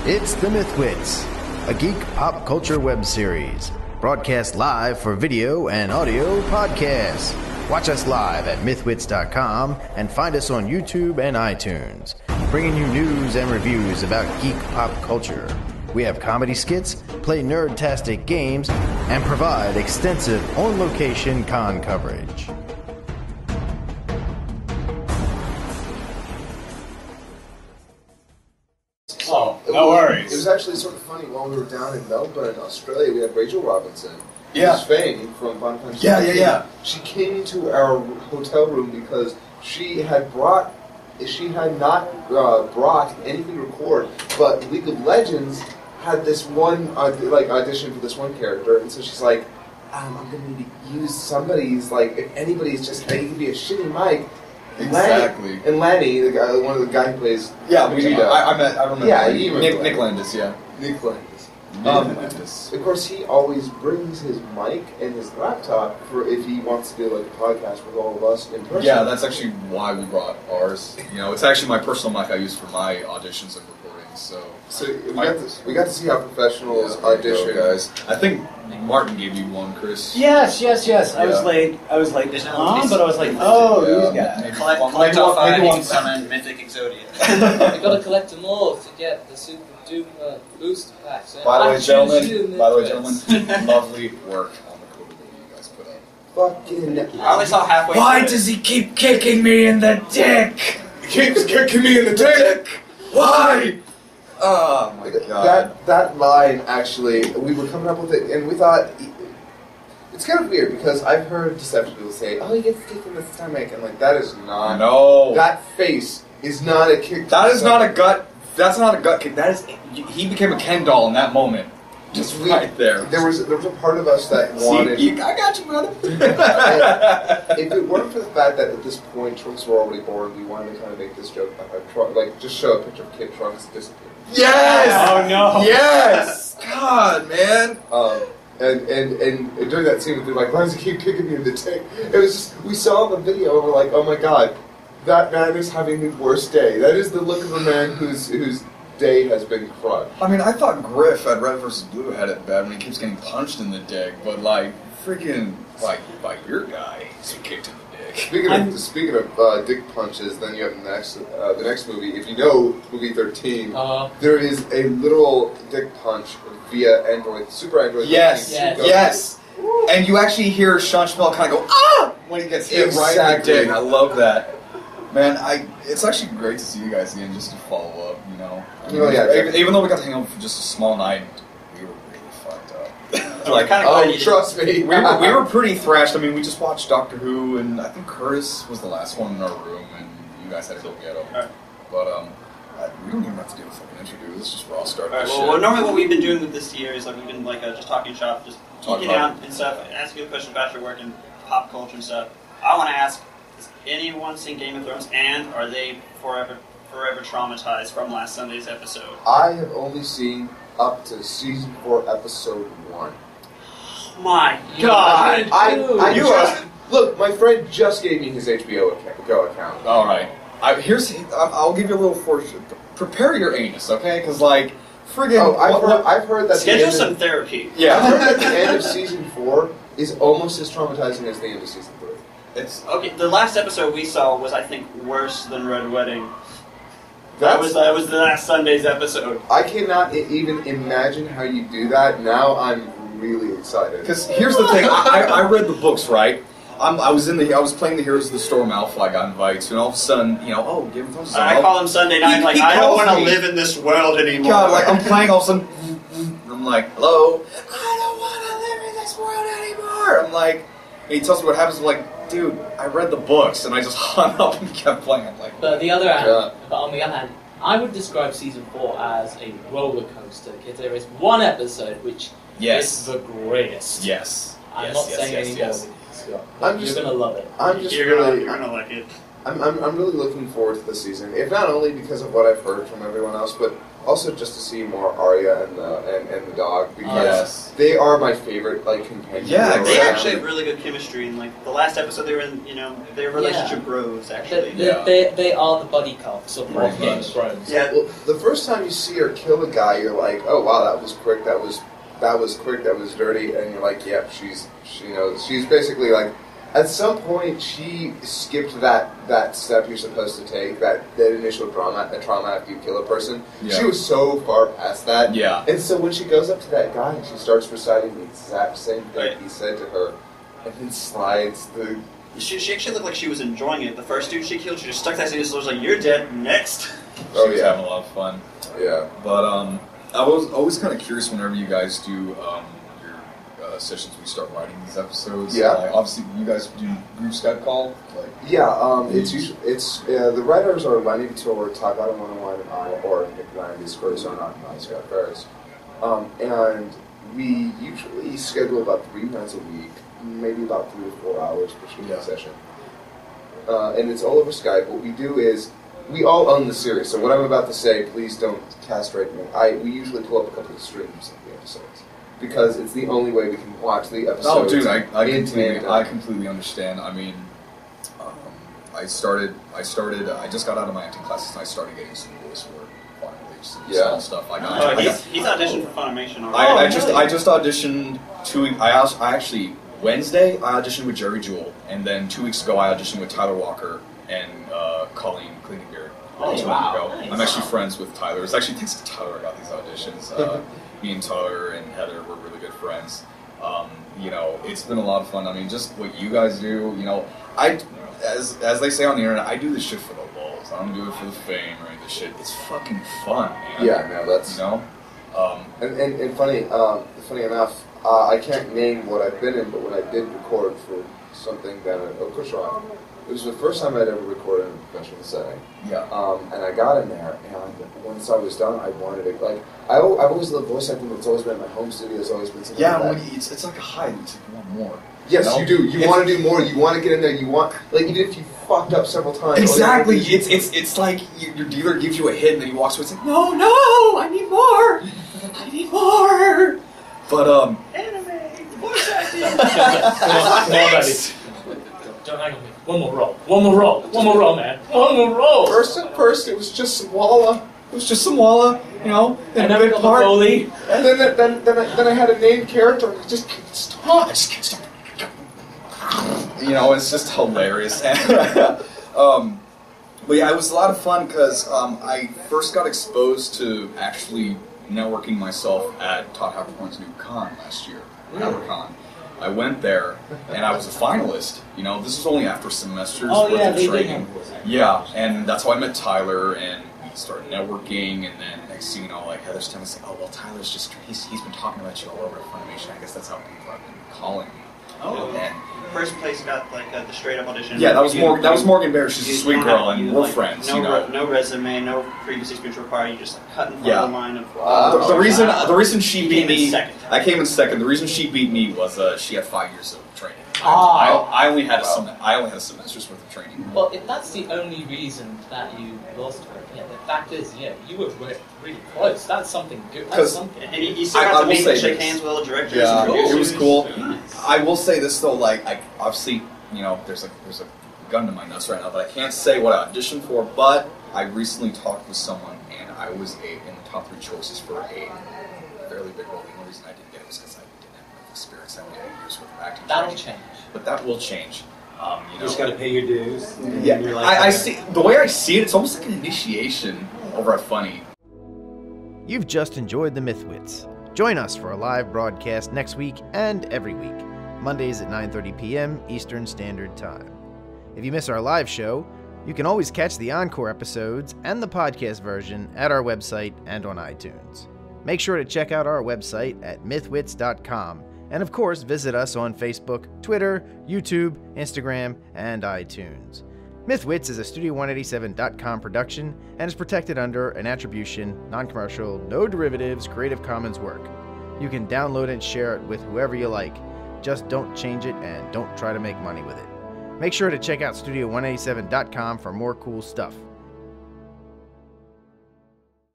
It's the MythWits, a geek pop culture web series, broadcast live for video and audio podcasts. Watch us live at MythWits.com and find us on YouTube and iTunes, bringing you news and reviews about geek pop culture. We have comedy skits, play nerd-tastic games, and provide extensive on-location con coverage. Oh, no worries. It was actually sort of funny while we were down in Melbourne, Australia. We had Rachel Robinson, Yeah. who's Fame from Final Fantasy. Yeah. She came into our hotel room because she had not brought anything to record, but League of Legends had this one audition for this one character, and so she's like, I'm gonna need to use somebody's, if anybody's just, he could be a shitty mic. Exactly. And Lanny, one of the guy who plays Vegeta. I remember. Yeah, Nick Landis, yeah. Nick Landis. Landis. Of course, he always brings his mic and his laptop for if he wants to do a podcast with all of us in person. Yeah, that's actually why we brought ours. It's actually my personal mic I use for my auditions and recordings. So we got to see how professionals audition, guys. I think Martin gave you one, Chris. Yes. I was like this on, but I was like, these guys. Collect off Maybe Summon Mythic Exodia. You gotta collect them all to get the super duper booster packs. By the way, gentlemen, lovely work on the quarterly you guys put up. Fucking. I only saw halfway. Why does he keep kicking me in the dick? He keeps kicking me in the dick. Why? Oh my god. That line, actually, we were coming up with it, and we thought, it's kind of weird, because I've heard Deception people say, he gets kicked in the stomach, and that is not... No. That face is not a kick. That is not a gut... That's not a gut kick. That is... He became a Ken doll in that moment. Just right there. There was a part of us that wanted... I got you, brother. If it weren't for the fact that at this point Trunks were already born, we wanted to kind of make this joke about just show a picture of Kid Trunks disappearing. Yes! Oh no! Yes! God, man! And during that scene, they're like, why does he keep kicking me in the dick? It was just, we saw the video and we're like, oh my god, that man is having the worst day. That is the look of a man whose day has been crushed. I mean, I thought Griff at Red vs. Blue had it bad when he keeps getting punched in the dick, but freaking, by your guy, he's kicked in the dick. Speaking of dick punches, then you have the next movie. If you know movie 13, there is a literal dick punch via Super Android. Yes. And you actually hear Sean Schmell kind of go, ah! When he gets hit right in the dick. I love that. Man, it's actually great to see you guys again, just to follow up, Even though we got to hang out for just a small night, we were really fucked up. Trust me. We were pretty thrashed. I mean, we just watched Doctor Who, and I think Curtis was the last one in our room, and you guys had to go get him. Right. But we don't even have to do a fucking interview. This is just raw start. Well, normally what we've been doing with this year is we've been just talking shop, just geeking out and stuff, asking you a question about your work in pop culture and stuff. I want to ask, has anyone seen Game of Thrones, and are they forever traumatized from last Sunday's episode? I have only seen up to season 4, episode 1. My God! Look, my friend just gave me his HBO Go account. All right. I'll give you a little fortune. Prepare your anus, okay? Because friggin'. Oh, I've heard that. Schedule some therapy. Yeah. I've heard that the end of season 4 is almost as traumatizing as the end of season 3. It's okay. The last episode we saw was, I think, worse than Red Wedding. That was the last Sunday's episode. I cannot even imagine how you do that. Now I'm really excited. Because here's the thing. I read the books, right? I was playing the Heroes of the Storm Alpha. I got invited, and all of a sudden, Game of Thrones. I call him Sunday night. I don't want to live in this world anymore. God, I'm playing all of a sudden. I'm like, hello. I don't want to live in this world anymore. I'm like, and he tells me what happens. I'm like, dude, I read the books, and I just hung up and kept playing. I'm like, but on the other hand, I would describe season 4 as a roller coaster. Because there is one episode which is the greatest. Yes. I'm not saying any more. You're gonna love it. You're gonna like it. I'm really looking forward to the season. If not only because of what I've heard from everyone else, but also just to see more Arya and the dog, because they are my favorite companions. Yeah, they actually have really good chemistry. And the last episode, they were in they were relationship bros actually. They are the buddy cops of Game of Thrones. Yeah. Well, the first time you see her kill a guy, you're like, oh wow, that was quick. That was quick. That was dirty. And you're like, yep, she knows. She's basically at some point, she skipped that step you're supposed to take, that initial trauma after you kill a person. Yeah. She was so far past that. Yeah. And so when she goes up to that guy and she starts reciting the exact same thing he said to her, and then slides the... She actually looked like she was enjoying it. The first dude she killed, she just stuck that thing and was like, you're dead, next. She was having a lot of fun. Yeah. But I was always kind of curious whenever you guys do... sessions we start writing these episodes. Yeah. Obviously, you guys do group Skype call. It's usually the writers are Lenny or Taka and 101 and I, or Nick and I in Discord, so not Scott PEREZ. And we usually schedule about 3 nights a week, maybe about 3 to 4 hours per shooting session. And it's all over Skype. What we do is we all own the series. So what I'm about to say, please don't castrate me. We usually pull up a couple of streams of the episodes, because it's the only way we can watch the episodes. Oh, dude, I completely understand. I mean, I just got out of my acting classes and I started getting some voice work. Finally, some small stuff. He's auditioned for Funimation already. I just auditioned 2 weeks. Actually Wednesday I auditioned with Jerry Jewell, and then 2 weeks ago I auditioned with Tyler Walker and Colleen Klingenbeard. Nice. I'm actually friends with Tyler. It's actually thanks to Tyler I got these auditions. Me and Tyler and Heather were really good friends. It's been a lot of fun. I mean, just what you guys do. As they say on the internet, I do this shit for the lulz. I don't do it for the fame or any of this shit. It's fucking fun, man. Yeah, no, that's and funny enough, I can't name what I've been in, but when I did record for something down at Okushira, it was the first time I'd ever recorded in a professional setting. Yeah. And I got in there, and once I was done, I wanted it. I've always loved voice acting. It's always been my home studio. It's always been something. Yeah, it's like a high. It's like you want more. Yes, you do. You want to do more. You want to get in there. You want, even if you fucked up several times. Exactly. It's like your dealer gives you a hit, and then he walks away. It's like, no, I need more. I need more. But anime, voice acting. Don't hang on me. One more roll, man. One more roll. First, it was just some walla. It was just some walla, and then we got the Foley. And then I had a named character, and I just can't stop. It's just hilarious. But yeah, it was a lot of fun because I first got exposed to actually networking myself at Todd Havercorn's new con last year, HaverCon. I went there, and I was a finalist. This was only after semesters worth of training. Yeah, and that's how I met Tyler, and we started networking, and then next thing you know, Heather's telling me, oh, well, Tyler's he's been talking about you all over at Funimation. I guess that's how people have been calling me. Oh, and first place got the straight up audition. Yeah, that was Morgan Bear. She's a sweet girl, and we're friends. No resume, no previous experience required. You just cut in front of the line of. The reason she beat me, I came in second. The reason she beat me was she had 5 years of training. Oh. I only had a semester's worth of training. Well, if that's the only reason that you lost her, the fact is, you were really close. That's something good. That's something. And you still have to meet and shake hands with all the directors. Yeah, and it was cool. Nice. I will say this though, I obviously, there's a gun to my nuts right now, but I can't say what I auditioned for. But I recently talked with someone, and I was in the top 3 choices for a fairly big role. The only reason I didn't get it was because I didn't have enough experience. I only had 8 years worth of acting. That'll change. But that will change. You just got to pay your dues. Yeah, I see. The way I see it, it's almost like an initiation over at Funny. You've just enjoyed the MythWits. Join us for a live broadcast next week and every week, Mondays at 9:30 p.m. Eastern Standard Time. If you miss our live show, you can always catch the encore episodes and the podcast version at our website and on iTunes. Make sure to check out our website at MythWits.com, and of course visit us on Facebook, Twitter, YouTube, Instagram, and iTunes. MythWits is a Studio187.com production and is protected under an attribution, non-commercial, no derivatives, Creative Commons work. You can download and share it with whoever you like. Just don't change it and don't try to make money with it. Make sure to check out Studio187.com for more cool stuff.